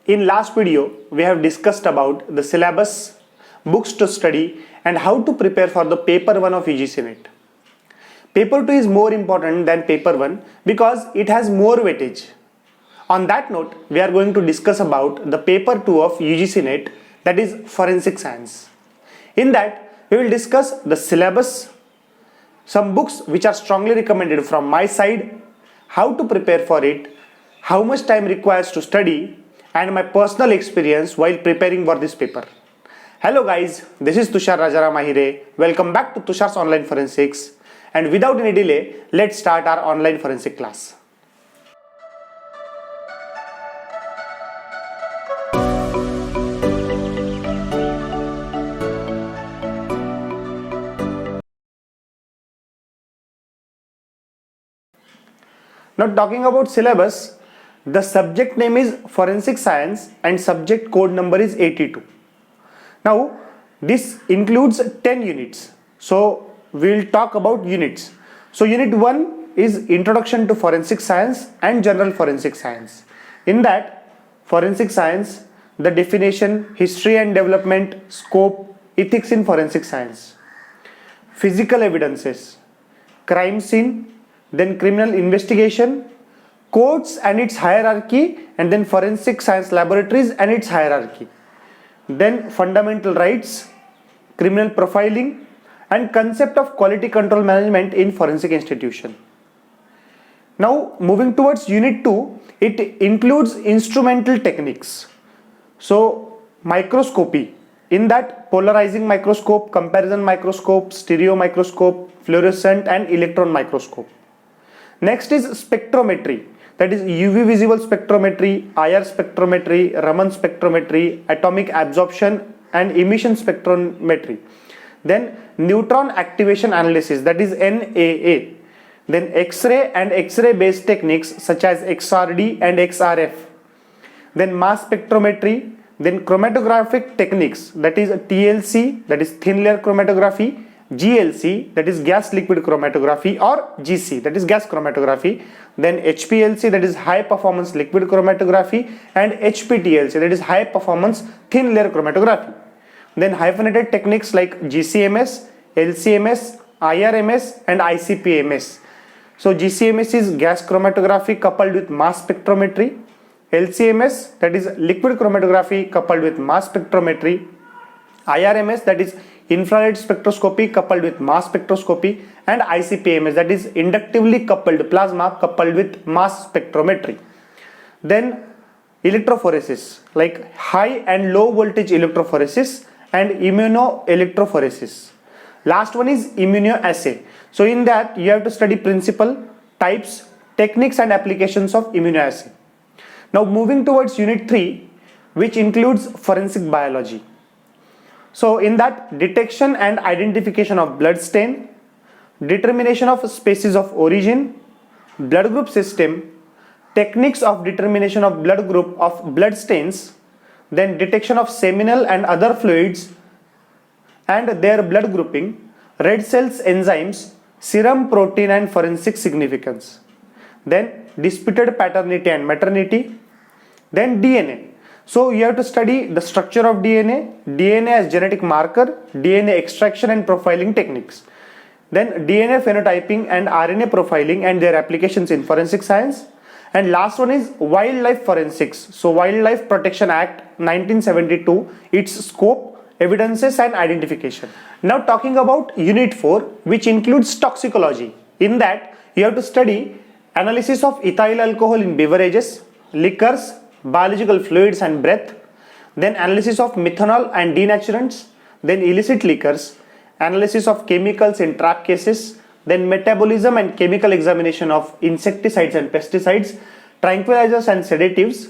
In last video, we have discussed about the syllabus, books to study and how to prepare for the paper 1 of UGC NET. Paper 2 is more important than paper 1 because it has more weightage. On that note, we are going to discuss about the paper 2 of UGC NET, that is forensic science. In that, we will discuss the syllabus, some books which are strongly recommended from my side, how to prepare for it, how much time requires to study, and my personal experience while preparing for this paper. Hello guys, this is Tushar Rajaram Ahire. Welcome back to Tushar's Online Forensics. And without any delay, let's start our online forensic class. Now talking about syllabus, the subject name is Forensic Science and subject code number is 82. Now this includes 10 units. So we'll talk about units. So unit 1 is Introduction to Forensic Science and General Forensic Science. In that, Forensic Science, the definition, history and development, scope, ethics in forensic science, physical evidences, crime scene, then criminal investigation, courts and its hierarchy, and then forensic science laboratories and its hierarchy, then fundamental rights, criminal profiling, and concept of quality control management in forensic institution. Now moving towards unit 2, it includes instrumental techniques. So microscopy, in that polarizing microscope, comparison microscope, stereo microscope, fluorescent and electron microscope. Next is spectrometry, that is UV visible spectrometry, IR spectrometry, Raman spectrometry, atomic absorption and emission spectrometry. Then neutron activation analysis, that is NAA. Then X-ray and X-ray based techniques such as XRD and XRF. Then mass spectrometry, then chromatographic techniques, that is TLC, that is thin layer chromatography, GLC, that is gas liquid chromatography, or GC, that is gas chromatography, then HPLC, that is high performance liquid chromatography, and HPTLC, that is high performance thin layer chromatography. Then hyphenated techniques like GCMS, LCMS, IRMS and ICP-MS. So GCMS is gas chromatography coupled with mass spectrometry, LCMS, that is liquid chromatography coupled with mass spectrometry, IRMS, that is infrared spectroscopy coupled with mass spectroscopy, and ICP-MS, that is inductively coupled plasma coupled with mass spectrometry. Then electrophoresis, like high and low voltage electrophoresis and immunoelectrophoresis. Last one is immunoassay. So in that you have to study principle, types, techniques and applications of immunoassay. Now moving towards unit 3, which includes forensic biology. So in that, detection and identification of blood stain, determination of species of origin, blood group system, techniques of determination of blood group of blood stains, then detection of seminal and other fluids and their blood grouping, red cells enzymes, serum protein and forensic significance. Then disputed paternity and maternity, then DNA. So you have to study the structure of DNA, DNA as genetic marker, DNA extraction and profiling techniques. Then DNA phenotyping and RNA profiling and their applications in forensic science. And last one is wildlife forensics. So Wildlife Protection Act 1972, its scope, evidences and identification. Now talking about unit 4, which includes toxicology. In that you have to study analysis of ethyl alcohol in beverages, liquors, biological fluids and breath, then analysis of methanol and denaturants, then illicit liquors, analysis of chemicals in trap cases, then metabolism and chemical examination of insecticides and pesticides, tranquilizers and sedatives,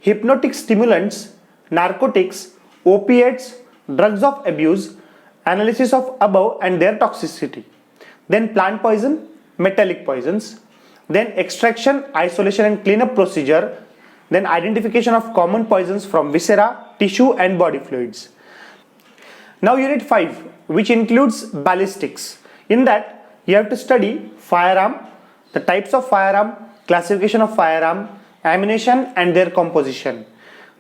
hypnotic stimulants, narcotics, opiates, drugs of abuse, analysis of above and their toxicity, then plant poison, metallic poisons, then extraction, isolation and cleanup procedure, then identification of common poisons from viscera, tissue and body fluids. Now unit 5, which includes ballistics. In that you have to study firearm, the types of firearm, classification of firearm, ammunition and their composition.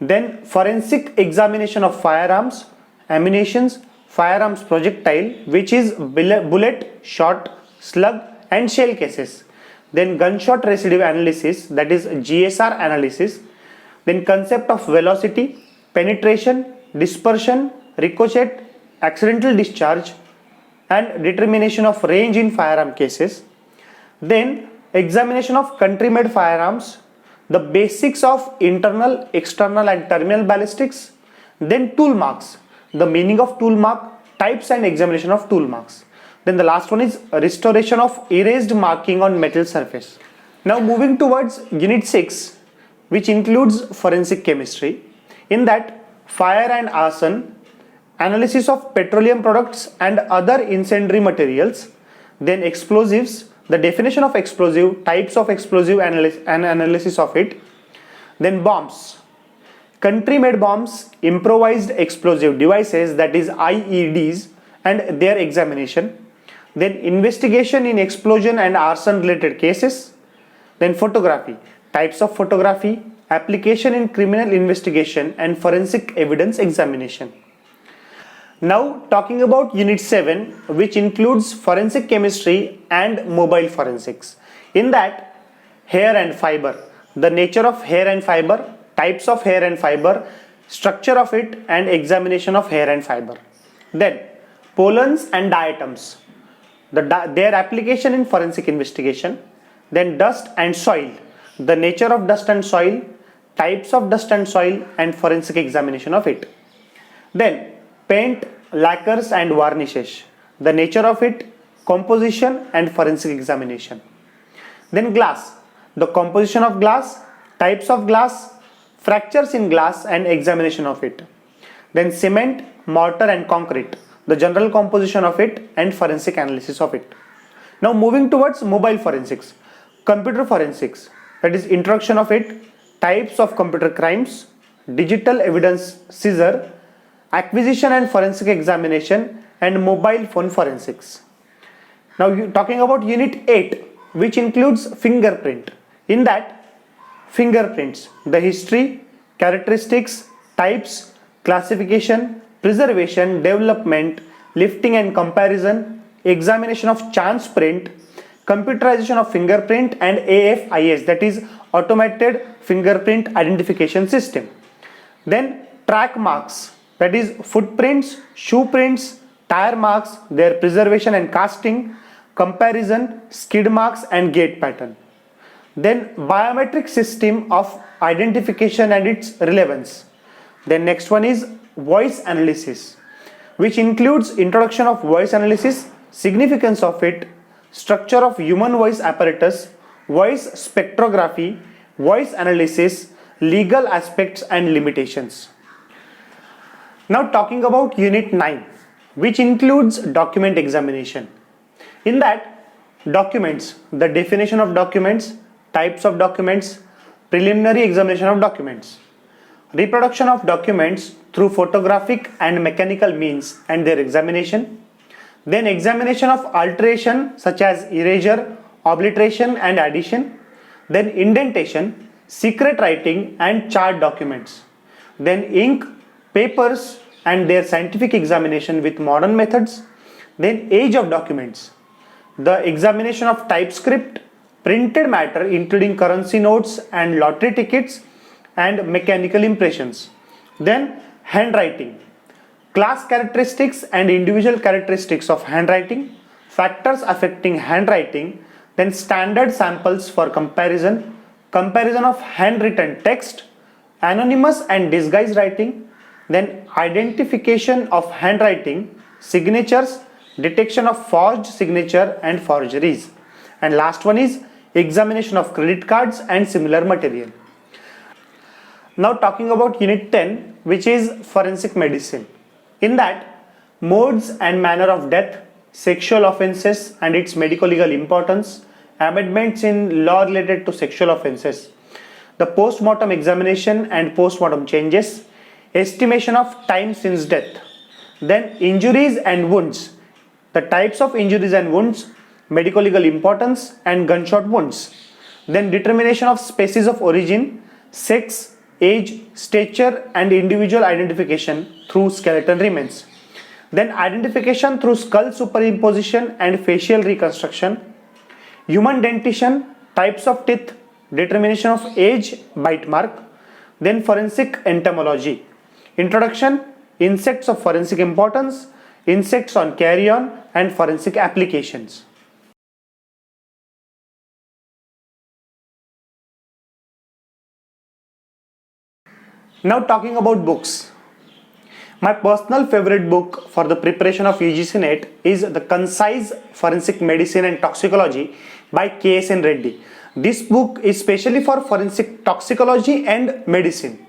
Then forensic examination of firearms, ammunitions, firearms projectile, which is bullet, shot, slug and shell cases. Then gunshot residue analysis, that is GSR analysis. Then concept of velocity, penetration, dispersion, ricochet, accidental discharge and determination of range in firearm cases. Then examination of country made firearms, the basics of internal, external and terminal ballistics. Then tool marks, the meaning of tool mark, types and examination of tool marks. Then the last one is restoration of erased marking on metal surface. Now moving towards unit 6, which includes forensic chemistry. In that, fire and arson, analysis of petroleum products and other incendiary materials. Then explosives, the definition of explosive, types of explosive and analysis of it. Then bombs, country made bombs, improvised explosive devices, that is IEDs and their examination. Then investigation in explosion and arson related cases. Then photography, types of photography, application in criminal investigation and forensic evidence examination. Now talking about unit 7, which includes forensic chemistry and mobile forensics. In that, hair and fiber, the nature of hair and fiber, types of hair and fiber, structure of it and examination of hair and fiber. Then pollens and diatoms, their application in forensic investigation. Then dust and soil, the nature of dust and soil, types of dust and soil and forensic examination of it. Then paint, lacquers and varnishes, the nature of it, composition and forensic examination. Then glass, the composition of glass, types of glass, fractures in glass and examination of it. Then cement, mortar and concrete, the general composition of it and forensic analysis of it. Now moving towards mobile forensics, computer forensics, that is introduction of it, types of computer crimes, digital evidence seizure, acquisition and forensic examination and mobile phone forensics. Now talking about unit 8, which includes fingerprint. In that, fingerprints, the history, characteristics, types, classification, preservation, development, lifting and comparison, examination of chance print, computerization of fingerprint and AFIS, that is automated fingerprint identification system. Then track marks, that is footprints, shoe prints, tire marks, their preservation and casting, comparison, skid marks and gait pattern. Then biometric system of identification and its relevance. Then next one is voice analysis, which includes introduction of voice analysis, significance of it, structure of human voice apparatus, voice spectrography, voice analysis, legal aspects and limitations. Now talking about unit 9, which includes document examination. In that, documents, the definition of documents, types of documents, preliminary examination of documents, reproduction of documents through photographic and mechanical means and their examination. Then examination of alteration such as erasure, obliteration and addition. Then indentation, secret writing and chart documents. Then ink, papers and their scientific examination with modern methods. Then age of documents, the examination of typescript, printed matter including currency notes and lottery tickets and mechanical impressions. Then handwriting, class characteristics and individual characteristics of handwriting, factors affecting handwriting. Then standard samples for comparison, comparison of handwritten text, anonymous and disguised writing. Then identification of handwriting, signatures, detection of forged signature and forgeries. And last one is examination of credit cards and similar material. Now talking about unit 10, which is forensic medicine. In that, modes and manner of death, sexual offences and its medico legal importance, amendments in law related to sexual offences, the post-mortem examination and post-mortem changes, estimation of time since death. Then injuries and wounds, the types of injuries and wounds, medico legal importance and gunshot wounds. Then determination of species of origin, sex, age, stature, and individual identification through skeleton remains. Then identification through skull superimposition and facial reconstruction, human dentition, types of teeth, determination of age, bite mark, then forensic entomology. Introduction, insects of forensic importance, insects on carrion, and forensic applications. Now talking about books. My personal favorite book for the preparation of UGC NET is The Concise Forensic Medicine and Toxicology by KSN Reddy. This book is specially for forensic toxicology and medicine.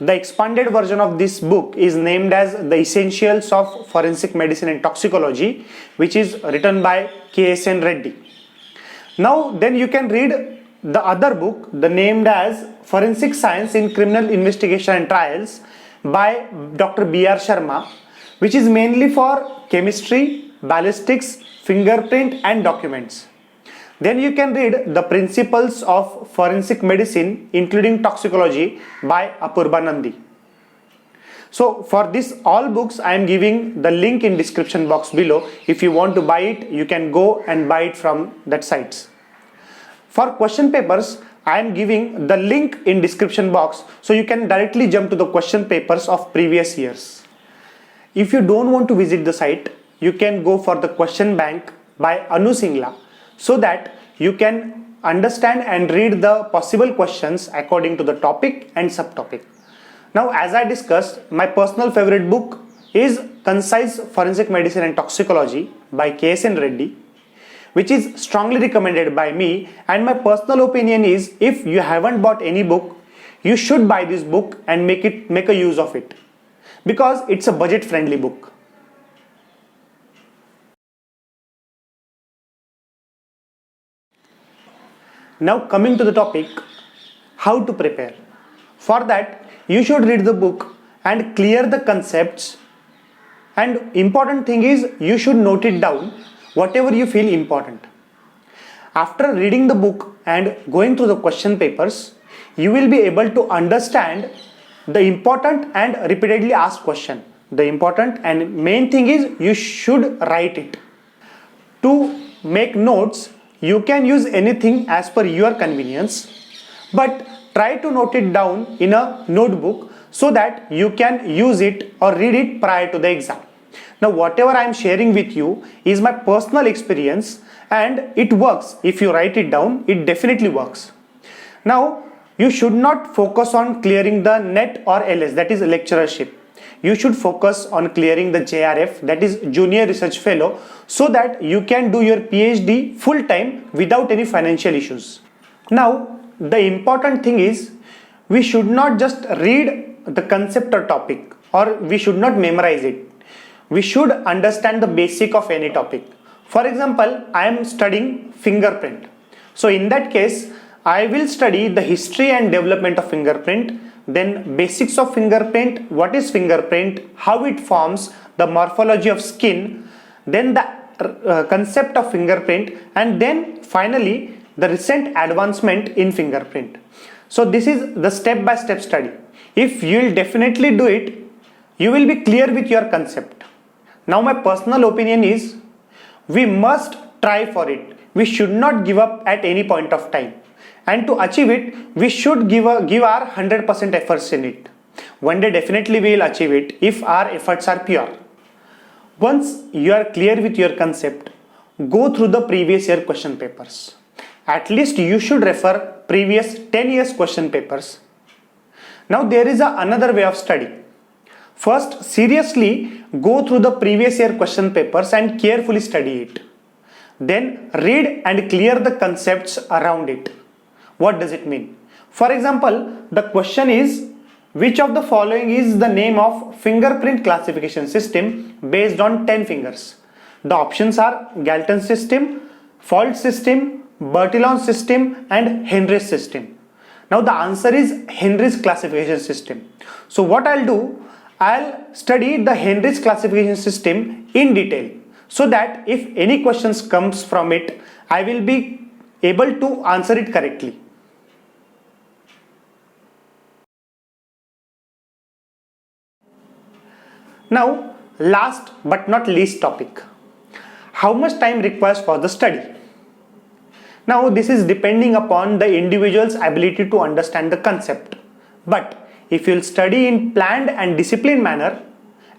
The expanded version of this book is named as The Essentials of Forensic Medicine and Toxicology, which is written by KSN Reddy. Now then you can read the other book, the named as Forensic Science in Criminal Investigation and Trials by Dr. B.R. Sharma, which is mainly for chemistry, ballistics, fingerprint and documents. Then you can read The Principles of Forensic Medicine including Toxicology by Apurba Nandi. So for this all books I am giving the link in description box below. If you want to buy it, you can go and buy it from that sites. For question papers, I am giving the link in description box so you can directly jump to the question papers of previous years. If you don't want to visit the site, you can go for the question bank by Anu Singla so that you can understand and read the possible questions according to the topic and subtopic. Now as I discussed, my personal favorite book is Concise Forensic Medicine and Toxicology by KSN Reddy, which is strongly recommended by me, and my personal opinion is if you haven't bought any book, you should buy this book and make a use of it because it's a budget friendly book. Now coming to the topic, how to prepare. For that you should read the book and clear the concepts, and important thing is you should note it down whatever you feel important. After reading the book and going through the question papers, you will be able to understand the important and repeatedly asked question. The important and main thing is you should write it. To make notes, you can use anything as per your convenience, but try to note it down in a notebook so that you can use it or read it prior to the exam. Now whatever I am sharing with you is my personal experience and it works. If you write it down, it definitely works. Now you should not focus on clearing the NET or LS, that is lecturership. You should focus on clearing the JRF, that is Junior Research Fellow, so that you can do your PhD full time without any financial issues. Now the important thing is we should not just read the concept or topic, or we should not memorize it. We should understand the basic of any topic. For example, I am studying fingerprint. So in that case, I will study the history and development of fingerprint, then basics of fingerprint, what is fingerprint, how it forms, the morphology of skin, then the concept of fingerprint, and then finally the recent advancement in fingerprint. So this is the step-by-step study. If you will definitely do it, you will be clear with your concept. Now my personal opinion is we must try for it. We should not give up at any point of time. And to achieve it, we should give our 100% efforts in it. One day definitely we will achieve it if our efforts are pure. Once you are clear with your concept, go through the previous year question papers. At least you should refer previous 10 years question papers. Now there is another way of study. First, seriously go through the previous year question papers and carefully study it. Then read and clear the concepts around it. What does it mean? For example, the question is, which of the following is the name of fingerprint classification system based on 10 fingers? The options are Galton system, Fault system, Bertillon system and Henry's system. Now the answer is Henry's classification system. So what I'll do, I'll study the Henry's classification system in detail so that if any questions comes from it, I will be able to answer it correctly. Now, last but not least topic. How much time requires for the study? Now, this is depending upon the individual's ability to understand the concept. But if you'll study in planned and disciplined manner,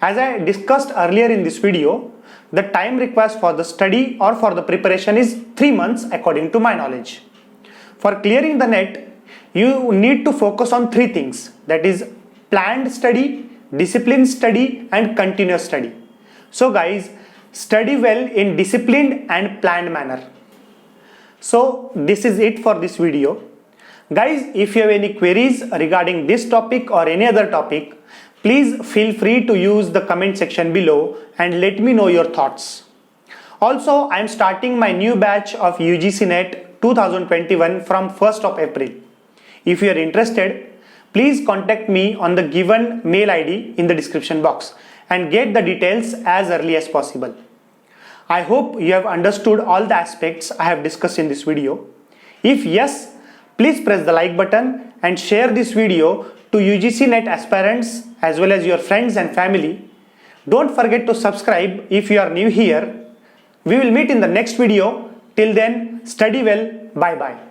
as I discussed earlier in this video, the time requires for the study or for the preparation is 3 months according to my knowledge. For clearing the net, you need to focus on 3 things, that is planned study, disciplined study and continuous study. So guys, study well in disciplined and planned manner. So this is it for this video. Guys, if you have any queries regarding this topic or any other topic, please feel free to use the comment section below and let me know your thoughts. Also, I am starting my new batch of UGC NET 2021 from 1st of April. If you are interested, please contact me on the given mail ID in the description box and get the details as early as possible. I hope you have understood all the aspects I have discussed in this video. If yes, please press the like button and share this video to UGC NET aspirants as well as your friends and family. Don't forget to subscribe if you are new here. We will meet in the next video. Till then, study well. Bye bye.